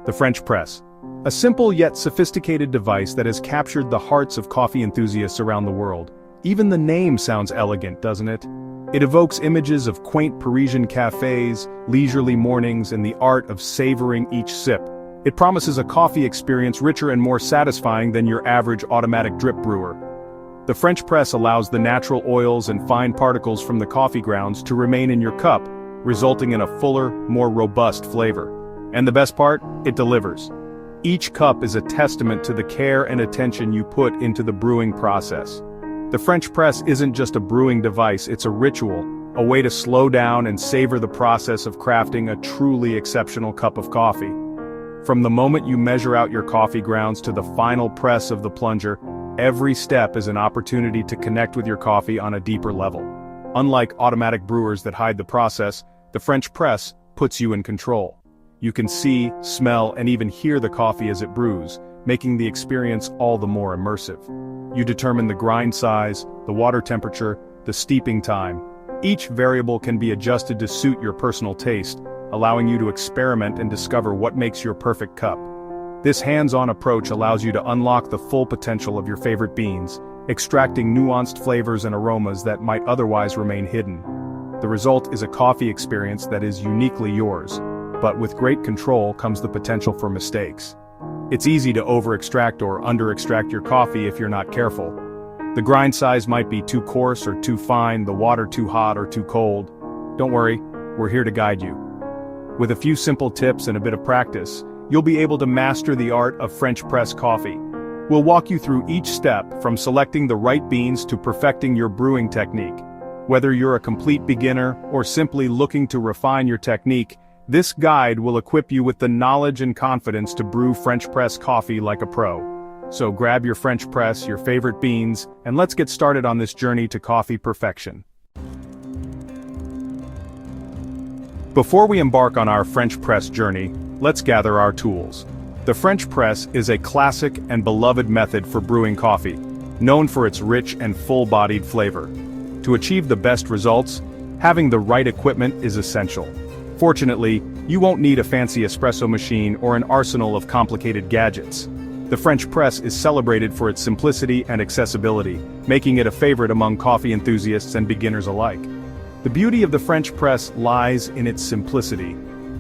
The French press. A simple yet sophisticated device that has captured the hearts of coffee enthusiasts around the world. Even the name sounds elegant, doesn't it? It evokes images of quaint Parisian cafes, leisurely mornings, and the art of savoring each sip. It promises a coffee experience richer and more satisfying than your average automatic drip brewer. The French press allows the natural oils and fine particles from the coffee grounds to remain in your cup, resulting in a fuller, more robust flavor. And the best part? It delivers. Each cup is a testament to the care and attention you put into the brewing process. The French press isn't just a brewing device, it's a ritual, a way to slow down and savor the process of crafting a truly exceptional cup of coffee. From the moment you measure out your coffee grounds to the final press of the plunger, every step is an opportunity to connect with your coffee on a deeper level. Unlike automatic brewers that hide the process, the French press puts you in control. You can see, smell, and even hear the coffee as it brews, making the experience all the more immersive. You determine the grind size, the water temperature, the steeping time. Each variable can be adjusted to suit your personal taste, allowing you to experiment and discover what makes your perfect cup. This hands-on approach allows you to unlock the full potential of your favorite beans, extracting nuanced flavors and aromas that might otherwise remain hidden. The result is a coffee experience that is uniquely yours, but with great control comes the potential for mistakes. It's easy to over-extract or under-extract your coffee if you're not careful. The grind size might be too coarse or too fine, the water too hot or too cold. Don't worry, we're here to guide you. With a few simple tips and a bit of practice, you'll be able to master the art of French press coffee. We'll walk you through each step, from selecting the right beans to perfecting your brewing technique. Whether you're a complete beginner or simply looking to refine your technique, this guide will equip you with the knowledge and confidence to brew French press coffee like a pro. So grab your French press, your favorite beans, and let's get started on this journey to coffee perfection. Before we embark on our French press journey, let's gather our tools. The French press is a classic and beloved method for brewing coffee, known for its rich and full-bodied flavor. To achieve the best results, having the right equipment is essential. Fortunately, you won't need a fancy espresso machine or an arsenal of complicated gadgets. The French press is celebrated for its simplicity and accessibility, making it a favorite among coffee enthusiasts and beginners alike. The beauty of the French press lies in its simplicity.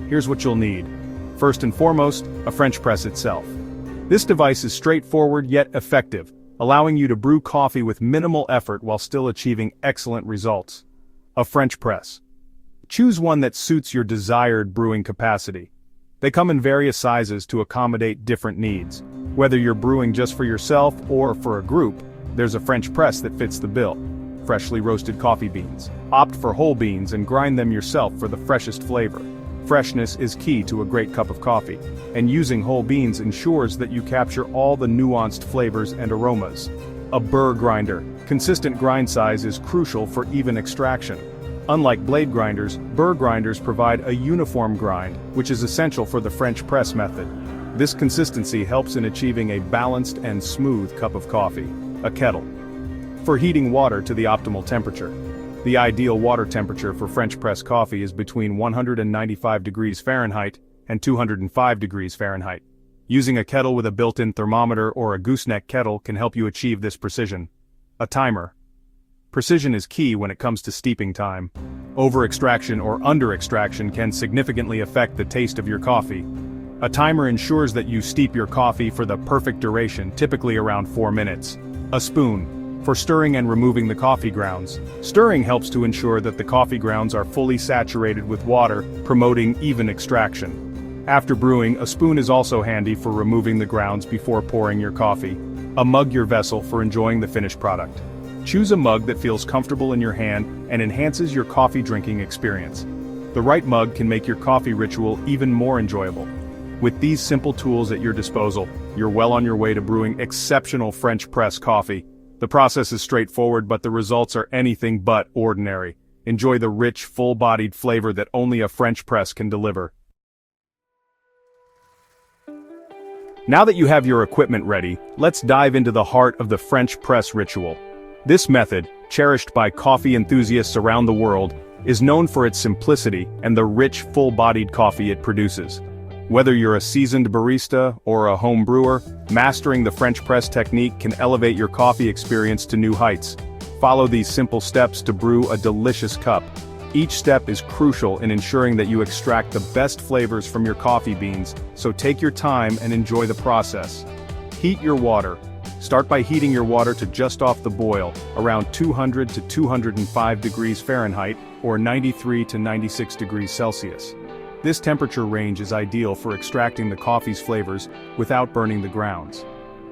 Here's what you'll need. First and foremost, a French press itself. This device is straightforward yet effective, allowing you to brew coffee with minimal effort while still achieving excellent results. A French press. Choose one that suits your desired brewing capacity. They come in various sizes to accommodate different needs. Whether you're brewing just for yourself or for a group, there's a French press that fits the bill. Freshly roasted coffee beans. Opt for whole beans and grind them yourself for the freshest flavor. Freshness is key to a great cup of coffee, and using whole beans ensures that you capture all the nuanced flavors and aromas. A burr grinder. Consistent grind size is crucial for even extraction. Unlike blade grinders, burr grinders provide a uniform grind, which is essential for the French press method. This consistency helps in achieving a balanced and smooth cup of coffee. A kettle. For heating water to the optimal temperature. The ideal water temperature for French press coffee is between 195 degrees Fahrenheit and 205 degrees Fahrenheit. Using a kettle with a built-in thermometer or a gooseneck kettle can help you achieve this precision. A timer. Precision is key when it comes to steeping time. Over-extraction or under-extraction can significantly affect the taste of your coffee. A timer ensures that you steep your coffee for the perfect duration, typically around 4 minutes. A spoon. For stirring and removing the coffee grounds. Stirring helps to ensure that the coffee grounds are fully saturated with water, promoting even extraction. After brewing, a spoon is also handy for removing the grounds before pouring your coffee. A mug, your vessel for enjoying the finished product. Choose a mug that feels comfortable in your hand and enhances your coffee drinking experience. The right mug can make your coffee ritual even more enjoyable. With these simple tools at your disposal, you're well on your way to brewing exceptional French press coffee. The process is straightforward, but the results are anything but ordinary. Enjoy the rich, full-bodied flavor that only a French press can deliver. Now that you have your equipment ready, let's dive into the heart of the French press ritual. This method, cherished by coffee enthusiasts around the world, is known for its simplicity and the rich, full-bodied coffee it produces. Whether you're a seasoned barista or a home brewer, mastering the French press technique can elevate your coffee experience to new heights. Follow these simple steps to brew a delicious cup. Each step is crucial in ensuring that you extract the best flavors from your coffee beans, so take your time and enjoy the process. Heat your water. Start by heating your water to just off the boil, around 200 to 205 degrees Fahrenheit, or 93 to 96 degrees Celsius. This temperature range is ideal for extracting the coffee's flavors without burning the grounds.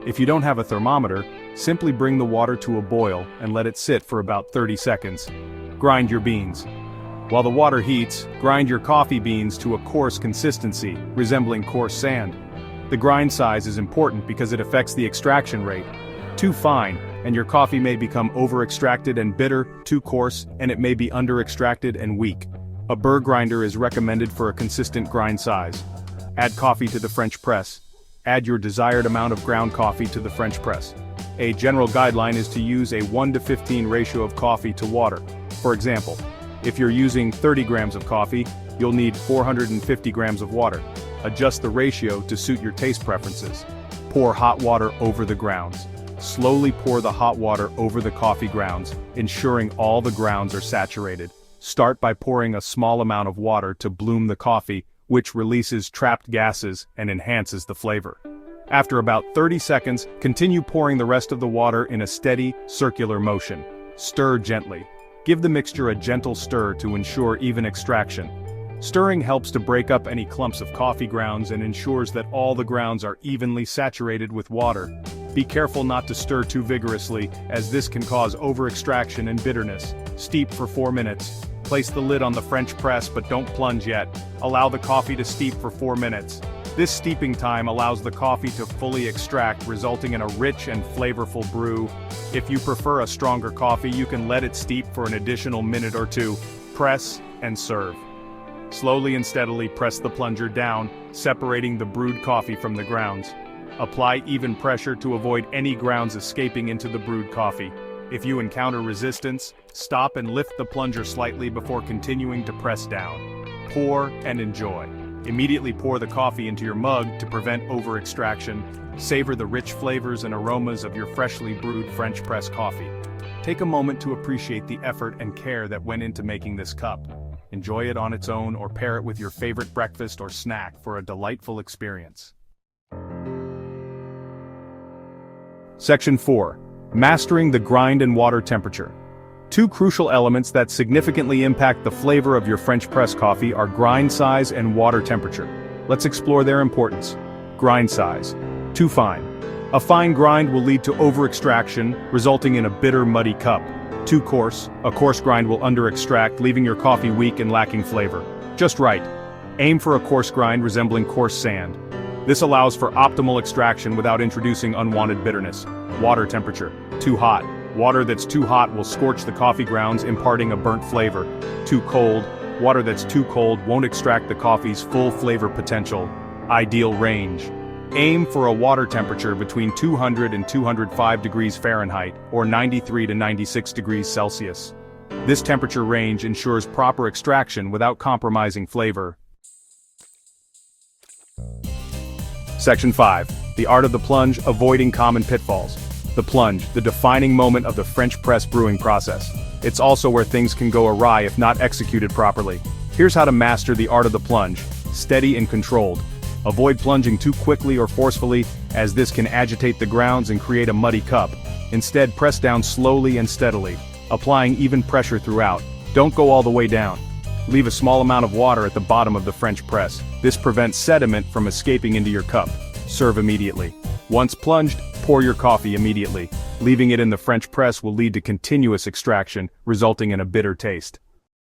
If you don't have a thermometer, simply bring the water to a boil and let it sit for about 30 seconds. Grind your beans. While the water heats, grind your coffee beans to a coarse consistency, resembling coarse sand. The grind size is important because it affects the extraction rate. Too fine, and your coffee may become over-extracted and bitter; too coarse, and it may be under-extracted and weak. A burr grinder is recommended for a consistent grind size. Add coffee to the French press. Add your desired amount of ground coffee to the French press. A general guideline is to use a 1:15 ratio of coffee to water. For example, if you're using 30 grams of coffee, you'll need 450 grams of water. Adjust the ratio to suit your taste preferences. Pour hot water over the grounds. Slowly pour the hot water over the coffee grounds, ensuring all the grounds are saturated. Start by pouring a small amount of water to bloom the coffee, which releases trapped gases and enhances the flavor. After about 30 seconds, continue pouring the rest of the water in a steady, circular motion. Stir gently. Give the mixture a gentle stir to ensure even extraction. Stirring helps to break up any clumps of coffee grounds and ensures that all the grounds are evenly saturated with water. Be careful not to stir too vigorously, as this can cause over-extraction and bitterness. Steep for 4 minutes. Place the lid on the French press, but don't plunge yet. Allow the coffee to steep for 4 minutes. This steeping time allows the coffee to fully extract, resulting in a rich and flavorful brew. If you prefer a stronger coffee, you can let it steep for an additional minute or two. Press and serve. Slowly and steadily press the plunger down, separating the brewed coffee from the grounds. Apply even pressure to avoid any grounds escaping into the brewed coffee. If you encounter resistance, stop and lift the plunger slightly before continuing to press down. Pour and enjoy. Immediately pour the coffee into your mug to prevent over-extraction. Savor the rich flavors and aromas of your freshly brewed French press coffee. Take a moment to appreciate the effort and care that went into making this cup. Enjoy it on its own or pair it with your favorite breakfast or snack for a delightful experience. Section 4. Mastering the grind and water temperature. Two crucial elements that significantly impact the flavor of your French press coffee are grind size and water temperature. Let's explore their importance. Grind size. Too fine. A fine grind will lead to over-extraction, resulting in a bitter, muddy cup. Too coarse. A coarse grind will under-extract, leaving your coffee weak and lacking flavor. Just right. Aim for a coarse grind resembling coarse sand. This allows for optimal extraction without introducing unwanted bitterness. Water temperature. Too hot. Water that's too hot will scorch the coffee grounds, imparting a burnt flavor. Too cold. Water that's too cold won't extract the coffee's full flavor potential. Ideal range. Aim for a water temperature between 200 and 205 degrees Fahrenheit, or 93 to 96 degrees Celsius. This temperature range ensures proper extraction without compromising flavor. Section 5. The art of the plunge, avoiding common pitfalls. The plunge, the defining moment of the French press brewing process. It's also where things can go awry if not executed properly. Here's how to master the art of the plunge. Steady and controlled. Avoid plunging too quickly or forcefully, as this can agitate the grounds and create a muddy cup. Instead, press down slowly and steadily, applying even pressure throughout. Don't go all the way down. Leave a small amount of water at the bottom of the French press. This prevents sediment from escaping into your cup. Serve immediately. Once plunged, pour your coffee immediately. Leaving it in the French press will lead to continuous extraction, resulting in a bitter taste.